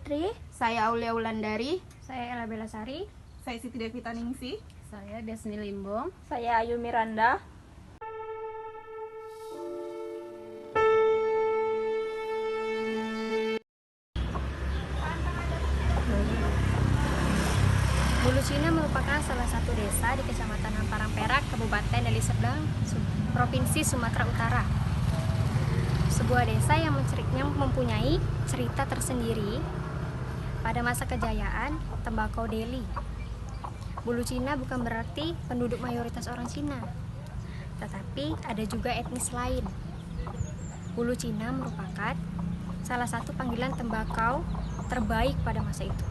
Putri. Saya Aulia Wulandari. Saya Ella Belasari. Saya Siti Devita Ningsih. Saya Desni Limbong. Saya Ayu Miranda. Bulu Cina merupakan salah satu desa di Kecamatan Amparang Perak, Kabupaten Deli Serdang, Provinsi Sumatera Utara. Sebuah desa yang mempunyai cerita tersendiri. Pada masa kejayaan tembakau Deli, Bulu Cina bukan berarti penduduk mayoritas orang Cina, tetapi ada juga etnis lain. Bulu Cina merupakan salah satu panggilan tembakau terbaik pada masa itu,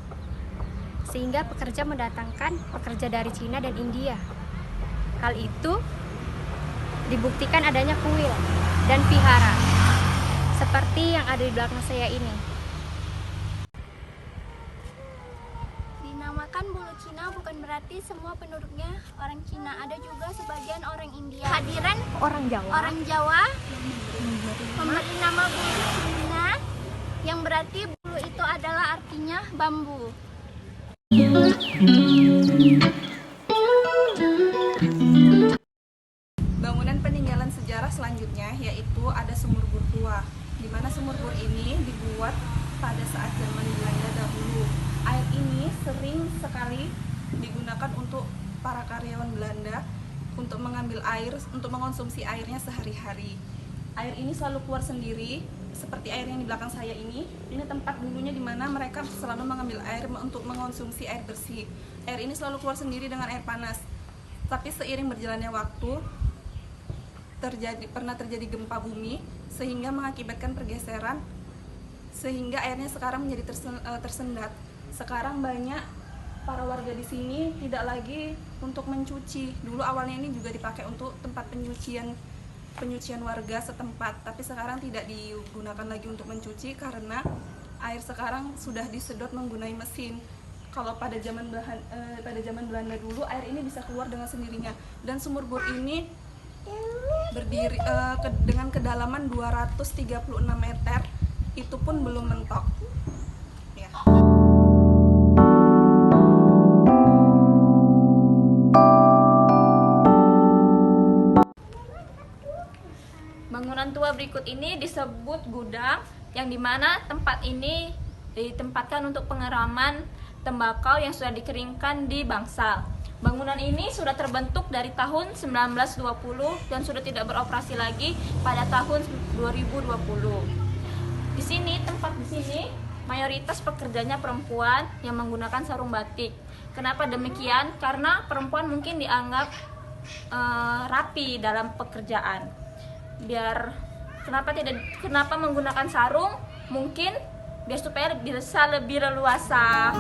sehingga pekerja mendatangkan pekerja dari Cina dan India. Hal itu dibuktikan adanya kuil dan vihara seperti yang ada di belakang saya ini. Dinamakan Bulu Cina bukan berarti semua penduduknya orang Cina, ada juga sebagian orang India. Hadiran orang Jawa memberi nama Bulu Cina, yang berarti bulu itu adalah artinya bambu. Bangunan peninggalan sejarah selanjutnya yaitu ada sumur bor tua, di mana sumur bor ini dibuat pada saat zaman Belanda dahulu. Air ini sering sekali digunakan untuk para karyawan Belanda untuk mengambil air, untuk mengonsumsi airnya sehari-hari. Air ini selalu keluar sendiri, seperti air yang di belakang saya ini. Ini tempat dulunya di mana mereka selalu mengambil air untuk mengonsumsi air bersih. Air ini selalu keluar sendiri dengan air panas. Tapi seiring berjalannya waktu, pernah terjadi gempa bumi sehingga mengakibatkan pergeseran, sehingga airnya sekarang menjadi tersendat. Sekarang banyak para warga di sini tidak lagi untuk mencuci. Dulu awalnya ini juga dipakai untuk tempat penyucian warga setempat, tapi sekarang tidak digunakan lagi untuk mencuci karena air sekarang sudah disedot menggunakan mesin. Kalau pada zaman Belanda dulu, air ini bisa keluar dengan sendirinya, dan sumur bor ini berdiri dengan kedalaman 236 meter, itu pun belum mentok. Ya. Bangunan tua berikut ini disebut gudang, yang dimana tempat ini ditempatkan untuk pengeraman tembakau yang sudah dikeringkan di bangsal. Bangunan ini sudah terbentuk dari tahun 1920 dan sudah tidak beroperasi lagi pada tahun 2020. Di sini, tempat di sini mayoritas pekerjanya perempuan yang menggunakan sarung batik. Kenapa demikian? Karena perempuan mungkin dianggap rapi dalam pekerjaan. Kenapa menggunakan sarung? Mungkin biar supaya bisa lebih leluasa.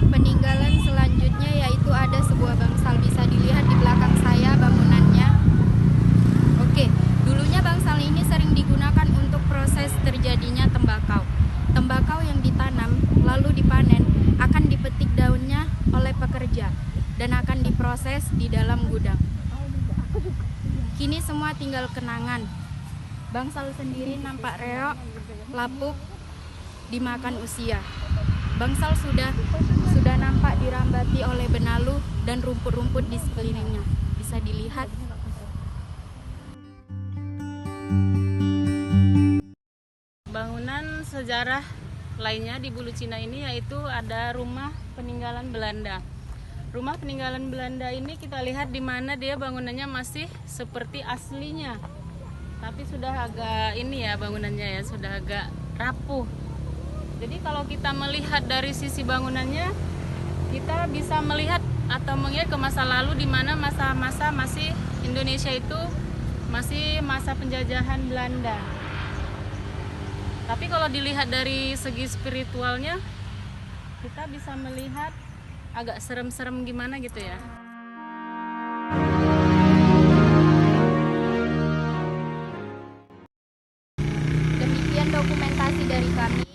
Peninggalan selanjutnya yaitu ada sebuah bangsal, bisa dilihat di belakang saya bangunannya. Oke, dulunya bangsal ini sering digunakan untuk proses terjadinya tembakau. Tembakau yang ditanam lalu dipanen akan dipetik daunnya oleh pekerja dan akan diproses di dalam gudang. Kini semua tinggal kenangan. Bangsal sendiri nampak reok, lapuk, dimakan usia. Bangsal sudah nampak dirambati oleh benalu dan rumput-rumput di sekelilingnya. Bisa dilihat. Bangunan sejarah lainnya di Bulu Cina ini yaitu ada rumah peninggalan Belanda. Rumah peninggalan Belanda ini kita lihat di mana dia bangunannya masih seperti aslinya, tapi sudah agak bangunannya ya sudah agak rapuh. Jadi kalau kita melihat dari sisi bangunannya, kita bisa melihat atau mengingat ke masa lalu di mana masa-masa masih Indonesia itu masih masa penjajahan Belanda. Tapi kalau dilihat dari segi spiritualnya, kita bisa melihat agak serem-serem gimana gitu ya. Demikian dokumentasi dari kami.